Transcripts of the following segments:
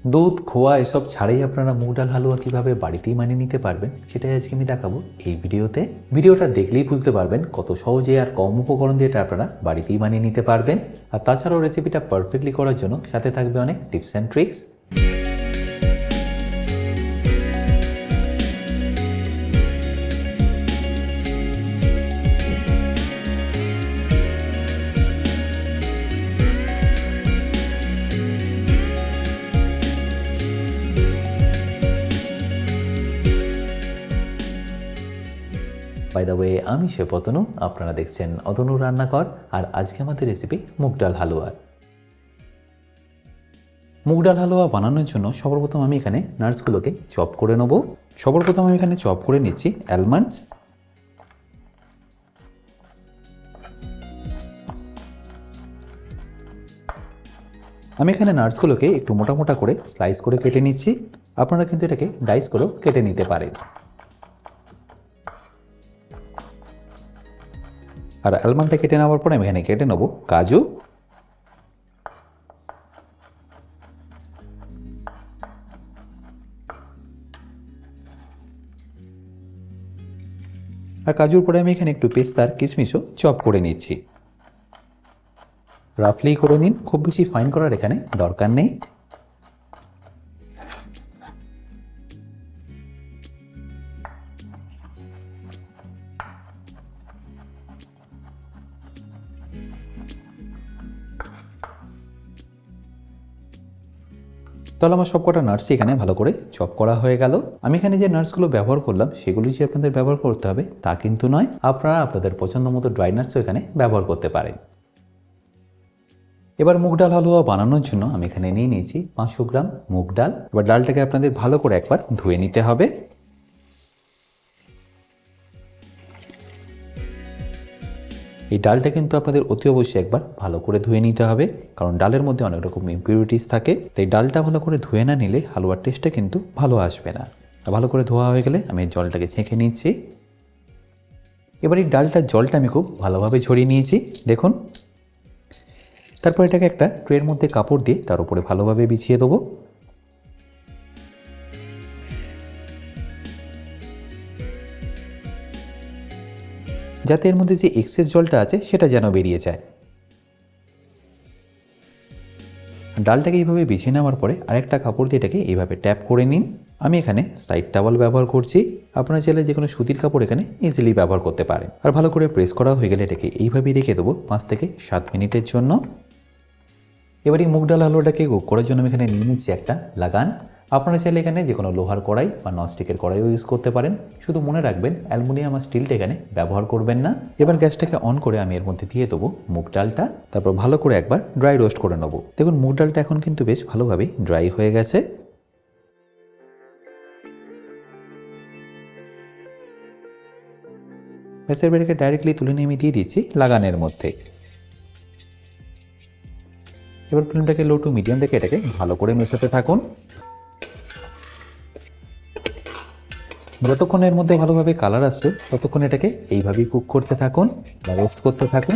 দুধ খোয়া এসব ছাড়াই আপনারা মুগ ডাল হালুয়া কীভাবে বাড়িতেই বানিয়ে নিতে পারবেন সেটাই আজকে আমি দেখাবো এই ভিডিওতে। ভিডিওটা দেখলেই বুঝতে পারবেন কত সহজে আর কম উপকরণ দিয়ে এটা আপনারা বাড়িতেই বানিয়ে নিতে পারবেন। আর তাছাড়াও রেসিপিটা পারফেক্টলি করার জন্য সাথে থাকবে অনেক tips and tricks. By the way, আমি শেফ অতনু, আপনারা দেখছেন অতনু রান্নাঘর। আর আজকে আমাদের রেসিপি মুগ ডাল হালুয়া। মুগ ডাল হালুয়া বানানোর জন্য সর্বপ্রথম আমি এখানে নাটসগুলোকে চপ করে নেব। সর্বপ্রথম আমি এখানে চপ করে নিচ্ছি অ্যালমন্ডস। আমি এখানে নাটসগুলোকে একটু মোটা মোটা করে স্লাইস করে কেটে নিচ্ছি। আপনারা কিন্তু এটাকে ডাইস করেও কেটে নিতে পারেন। আর অ্যালমন্ডটা কেটে নেওয়ার পরে আমি এখানে কেটে নেব কাজু। আর কাজুর পরে আমি এখানে একটু পেস্তার কিশমিশও চপ করে নিচ্ছি। রাফলি করে নিন, খুব বেশি ফাইন করার এখানে দরকার নেই। তাহলে আমার সব কটা নাটসই এখানে ভালো করে চপ করা হয়ে গেল। আমি এখানে যে নাটসগুলো ব্যবহার করলাম সেগুলি যে আপনাদের ব্যবহার করতে হবে তা কিন্তু নয়, আপনারা আপনাদের পছন্দ মতো ড্রাই নাটসও এখানে ব্যবহার করতে পারেন। এবার মুগ ডাল হালুয়া বানানোর জন্য আমি এখানে নিয়ে নিয়েছি 500 গ্রাম মুগ ডাল। এবার ডালটাকে আপনাদের ভালো করে একবার ধুয়ে নিতে হবে। এই ডালটা কিন্তু আপনাদের অতি অবশ্যই একবার ভালো করে ধুয়ে নিতে হবে, কারণ ডালের মধ্যে অনেক রকম ইমপিউরিটিস থাকে। তাই ডালটা ভালো করে ধুয়ে না নিলে হালুয়ার টেস্টটা কিন্তু ভালো আসবে না। ভালো করে ধোয়া হয়ে গেলে আমি জলটাকে ছেঁকে নিচ্ছি। এবার এই ডালটার জলটা আমি খুব ভালোভাবে ঝরিয়ে নিয়েছি, দেখুন। তারপর এটাকে একটা ট্রের মধ্যে কাপড় দিয়ে তার উপরে ভালোভাবে বিছিয়ে দেবো। যাতে এর মধ্যে যে এক্সেস জলটা আছে সেটা যেন বেরিয়ে যায়। ডালটাকে এইভাবে বিছিয়ে নেওয়ার পরে আরেকটা কাপড় দিয়ে এটাকে এইভাবে ট্যাপ করে নিন। আমি এখানে সাইড টাওয়াল ব্যবহার করছি, আপনারা চাইলে যে কোনো সুতির কাপড় এখানে ইজিলি ব্যবহার করতে পারেন। আর ভালো করে প্রেস করা হয়ে গেলে এটাকে এইভাবেই রেখে দেবো 5 থেকে 7 মিনিটের জন্য। এবার এই মুগ ডাল হালুয়াটাকে কুক করার জন্য আমি এখানে নিয়ে নিচ্ছি একটা লাগান। আপনারা চাইলে এখানে যে কোনো লোহার কড়াই বা ননস্টিকের কড়াইও ইউজ করতে পারেন। শুধু মনে রাখবেন অ্যালুমিনিয়াম আর স্টিলটা এখানে ব্যবহার করবেন না। এবার গ্যাসটাকে অন করে আমি এর মধ্যে দিয়ে দেবো মুগ ডালটা। তারপর ভালো করে একবার ড্রাই রোস্ট করে নেবো। দেখুন মুগ ডালটা এখন কিন্তু বেশ ভালোভাবেই ড্রাই হয়ে গেছে। গ্যাসের বেড়েকে ডাইরেক্টলি তুলে নিয়ে আমি দিয়ে দিচ্ছি লাগানের মধ্যে। এবার ফ্লেমটাকে লো টু মিডিয়াম রেখে এটাকে ভালো করে মেশাতে থাকুন। যতক্ষণ এর মধ্যে ভালোভাবে কালার আসছে ততক্ষণ এটাকে এইভাবেই কুক করতে থাকুন বা রোস্ট করতে থাকুন।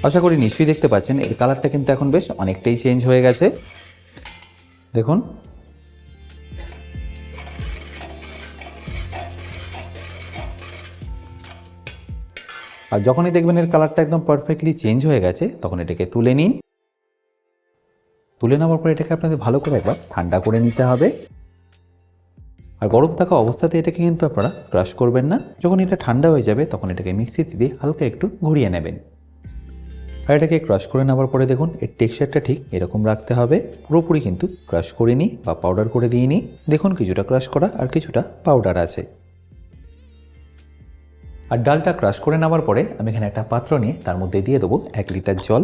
আশা করি নিশ্চয়ই দেখতে পাচ্ছেন এর কালারটা কিন্তু এখন বেশ অনেকটাই চেঞ্জ হয়ে গেছে, দেখুন। আর যখনই দেখবেন এর কালারটা একদম পারফেক্টলি চেঞ্জ হয়ে গেছে তখন এটাকে তুলে নিন। তুলে নেওয়ার পর এটাকে আপনাদের ভালো করে একবার ঠান্ডা করে নিতে হবে। আর গরম থাকা অবস্থাতে এটাকে কিন্তু আপনারা ক্রাশ করবেন না। যখন এটা ঠান্ডা হয়ে যাবে তখন এটাকে মিক্সিতে দিয়ে হালকা একটু ঘুরিয়ে নেবেন। আর এটাকে ক্রাশ করে নেওয়ার পরে দেখুন এর টেক্সচারটা ঠিক এরকম রাখতে হবে। পুরোপুরি কিন্তু ক্রাশ করিনি বা পাউডার করে দিইনি। দেখুন কিছুটা ক্রাশ করা আর কিছুটা পাউডার আছে। আর ডালটা ক্রাশ করে নেওয়ার পরে আমি এখানে একটা পাত্র নিয়ে তার মধ্যে দিয়ে দেবো 1 লিটার জল।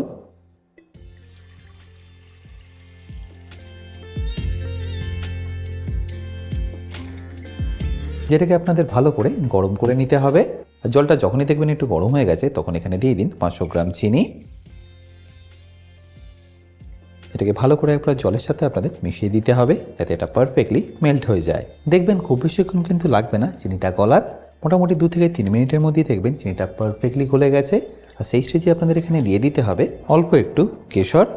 যেটাকে আপনাদের ভালো করে গরম করে নিতে হবে। আর জলটা যখনই দেখবেন একটু গরম হয়ে গেছে তখন এখানে দিয়ে দিন 500 গ্রাম চিনি। এটাকে ভালো করে একবার জলের সাথে আপনাদের মিশিয়ে দিতে হবে যাতে এটা পারফেক্টলি মেল্ট হয়ে যায়। দেখবেন খুব বেশিক্ষণ কিন্তু লাগবে না চিনিটা গলার, মোটামুটি 2 থেকে 3 মিনিটের মধ্যেই দেখবেন চিনিটা পারফেক্টলি গলে গেছে। আর সেই স্টেজে আপনাদের এখানে দিয়ে দিতে হবে অল্প একটু কেশর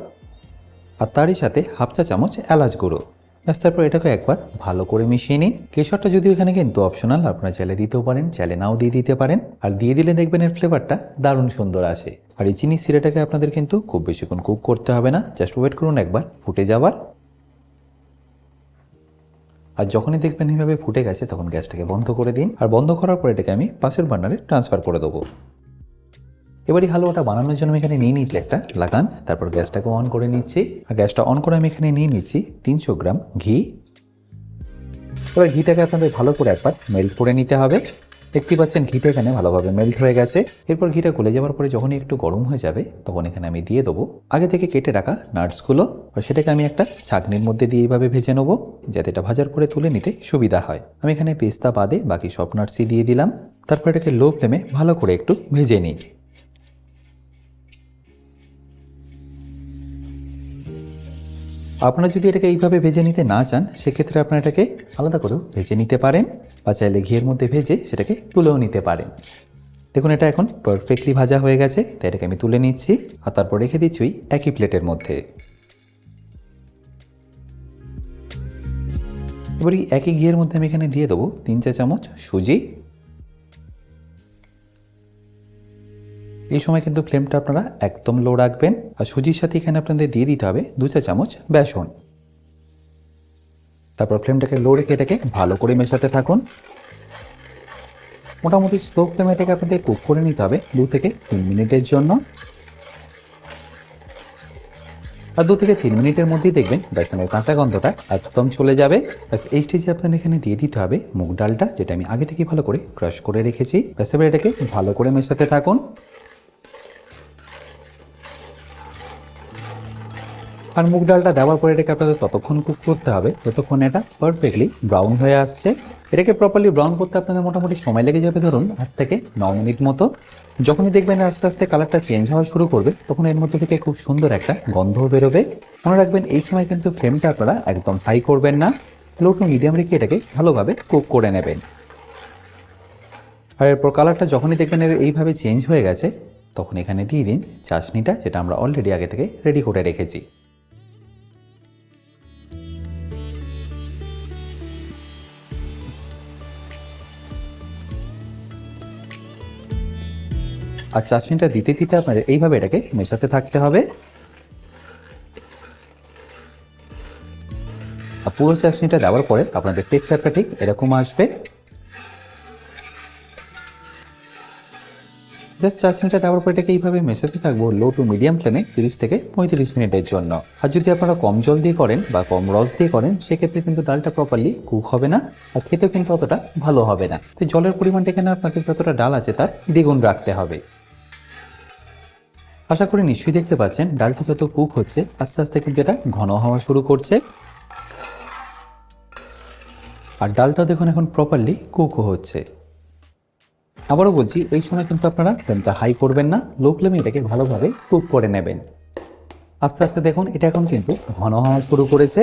আর তারই সাথে হাফ চা চামচ এলাচ গুঁড়ো। ব্যাস তারপর এটাকে একবার ভালো করে মিশিয়ে নিন। কেশরটা যদিও এখানে কিন্তু অপশনাল, আপনারা চাইলে দিতেও পারেন, চাইলে নাও দিয়ে দিতে পারেন। আর দিয়ে দিলে দেখবেন এর ফ্লেভারটা দারুণ সুন্দর আসে। আর এই চিনি সিরাটাকে আপনাদের কিন্তু খুব বেশিক্ষণ কুক করতে হবে না, জাস্ট ওয়েট করুন একবার ফুটে যাওয়ার। আর যখনই দেখবেন এইভাবে ফুটে গেছে তখন গ্যাসটাকে বন্ধ করে দিন। আর বন্ধ করার পর এটাকে আমি পাশের বার্নারে ট্রান্সফার করে দেবো। এবারে হালুয়াটা বানানোর জন্য আমি এখানে নিয়ে নিচ্ছি একটা লাগান, তারপর গ্যাসটাকে অন করে নিচ্ছি। আর গ্যাসটা অন করে আমি এখানে নিয়ে নিচ্ছি 300 গ্রাম ঘি। এবার ঘিটাকে আপনাদের ভালো করে একবার মেল্ট করে নিতে হবে। দেখতে পাচ্ছেন ঘিটা এখানে ভালোভাবে মেল্ট হয়ে গেছে। এরপর ঘিটা গলে যাওয়ার পরে যখনই একটু গরম হয়ে যাবে তখন এখানে আমি দিয়ে দেবো আগে থেকে কেটে রাখা নাটসগুলো। আর সেটাকে আমি একটা ছাঁকনির মধ্যে দিয়ে এইভাবে ভেজে নেবো যাতে এটা ভাজার পরে তুলে নিতে সুবিধা হয়। আমি এখানে পেস্তা বাদে বাকি সব নাটসই দিয়ে দিলাম। তারপর এটাকে লো ফ্লেমে ভালো করে একটু ভেজে নিই। আপনারা যদি এটাকে এইভাবে ভেজে নিতে না চান সেক্ষেত্রে আপনারা এটাকে আলাদা করেও ভেজে নিতে পারেন, বা চাইলে ঘিয়ের মধ্যে ভেজে সেটাকে তুলেও নিতে পারেন। দেখুন এটা এখন পারফেক্টলি ভাজা হয়ে গেছে, তাই এটাকে আমি তুলে নিচ্ছি আর তারপর রেখে দিচ্ছি ওই একই প্লেটের মধ্যে। এবার এই একই ঘিয়ের মধ্যে আমি এখানে দিয়ে দেবো 3 চা চামচ সুজি। এই সময় কিন্তু ফ্লেমটা আপনারা একদম লো রাখবেন। আর সুজির সাথে এখানে আপনাদের দিয়ে দিতে হবে 2 চা চামচ বেসন। তারপর ফ্লেমটাকে লো রেখে এটাকে ভালো করে মেশাতে থাকুন। মোটামুটি স্লো ফ্লেমে এটাকে আপনাদের কুক করে নিতে হবে 2 থেকে 3 মিনিটের জন্য। আর 2 থেকে 3 মিনিটের মধ্যেই দেখবেন বেসনের কাঁচা গন্ধটা একদম চলে যাবে। ব্যাস এই স্টেজে আপনাদের এখানে দিয়ে দিতে হবে মুগ ডালটা, যেটা আমি আগে থেকে ভালো করে ক্রাশ করে রেখেছি। ব্যাস এবার এটাকে ভালো করে মেশাতে থাকুন। আর মুগ ডালটা দেওয়ার পরে এটাকে আপনাদের ততক্ষণ কুক করতে হবে যতক্ষণ এটা পারফেক্টলি ব্রাউন হয়ে আসছে। এটাকে প্রপারলি ব্রাউন করতে আপনাদের মোটামুটি সময় লেগে যাবে ধরুন 8 থেকে 9 মিনিট মতো। যখনই দেখবেন আস্তে আস্তে কালারটা চেঞ্জ হওয়া শুরু করবে তখন এর মধ্যে থেকে খুব সুন্দর একটা গন্ধ বেরোবে। মনে রাখবেন এই সময় কিন্তু ফ্লেমটা আপনারা একদম হাই করবেন না, লো টু মিডিয়াম রেখে এটাকে ভালোভাবে কুক করে নেবেন। আর এরপর কালারটা যখনই দেখবেন এর এইভাবে চেঞ্জ হয়ে গেছে তখন এখানে দিয়ে দিন চাশনিটা, যেটা আমরা অলরেডি আগে থেকে রেডি করে রেখেছি। আর চাশনিটা দিতে দিতে আপনাদের এইভাবে এটাকে মেশাতে থাকতে হবে। আর পুরো চাশনিটা দেওয়ার পরে আপনাদের টেক্সচারটা ঠিক এরকম আসবে। জাস্ট চাশনিটা দেওয়ার পর এটাকে এইভাবে মেশাতে থাকবো লো টু মিডিয়াম ফ্লেমে 30 থেকে 35 মিনিটের জন্য। আর যদি আপনারা কম জল দিয়ে করেন বা কম রস দিয়ে করেন সেক্ষেত্রে কিন্তু ডালটা প্রপারলি কুক হবে না, আর খেতেও কিন্তু অতটা ভালো হবে না। তো জলের পরিমাণটা এখানে আপনাদের যতটা ডাল আছে তার দ্বিগুণ রাখতে হবে। আশা করি নিশ্চয়ই দেখতে পাচ্ছেন ডালটা যত কুক হচ্ছে আস্তে আস্তে কিন্তু এটা ঘন হওয়া শুরু করছে। আর ডালটা দেখুন এখন প্রপারলি কুকও হচ্ছে। আবারও বলছি এই সময় কিন্তু আপনারা ফ্লেমটা হাই করবেন না, লো ফ্লেমে এটাকে ভালোভাবে কুক করে নেবেন। আস্তে আস্তে দেখুন এটা এখন কিন্তু ঘন হওয়া শুরু করেছে।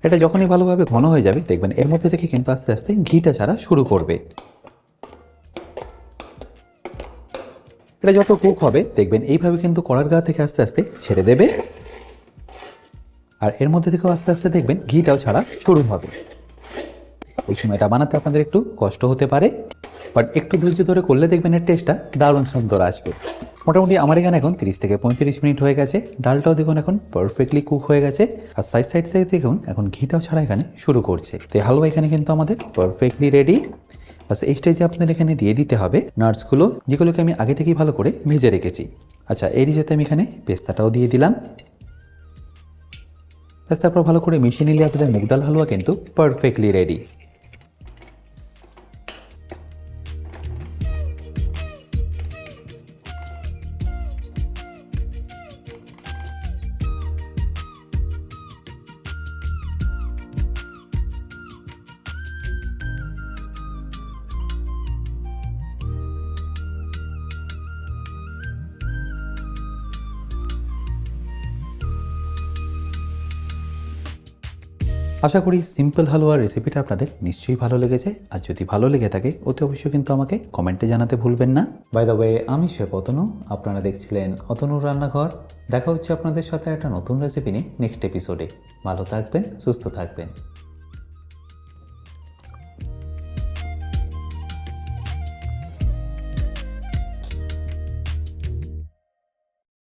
এটা যখনই ভালোভাবে ঘন হয়ে যাবে দেখবেন এর মধ্যে থেকে কিন্তু আস্তে আস্তে ঘিটা ছাড়া শুরু করবে। এটা যত কুক হবে দেখবেন এইভাবে কিন্তু কড়ার গা থেকে আস্তে আস্তে ছেড়ে দেবে। আর এর মধ্যে থেকেও আস্তে আস্তে দেখবেন ঘিটাও ছাড়া শুরু হবে। ওই সময় এটা বানাতে আপনাদের একটু কষ্ট হতে পারে, বাট একটু ধৈর্য ধরে করলে দেখবেন এর টেস্টটা দারুণ সুন্দর আসবে। মোটামুটি আমার এখানে এখন 30 থেকে 35 মিনিট হয়ে গেছে। ডালটাও দেখুন এখন পারফেক্টলি কুক হয়ে গেছে। আর সাইড থেকে দেখুন এখন ঘিটাও ছাড়া এখানে শুরু করছে। তো হালুয়া এখানে কিন্তু আমাদের পারফেক্টলি রেডি। বাস এই স্টেজে আপনাদের এখানে দিয়ে দিতে হবে নাটসগুলো, যেগুলোকে আমি আগে থেকেই ভালো করে ভেজে রেখেছি। আচ্ছা এরই সাথে আমি এখানে পেস্তাটাও দিয়ে দিলাম। ব্যাস তারপর ভালো করে মিশিয়ে নিলে আপনাদের মুগ ডাল হালুয়া কিন্তু পারফেক্টলি রেডি। আশা করি সিম্পল হালুয়ার রেসিপিটা আপনাদের নিশ্চয়ই ভালো লেগেছে। আর যদি ভালো লেগে থাকে অতি অবশ্যই কিন্তু আমাকে কমেন্টে জানাতে ভুলবেন না। বাই দ্য ওয়ে, আমি শেফ অতনু, আপনারা দেখছিলেন অতনুর রান্নাঘর। দেখা হচ্ছে আপনাদের সাথে একটা নতুন রেসিপি নিয়ে নেক্সট এপিসোডে। ভালো থাকবেন, সুস্থ থাকবেন।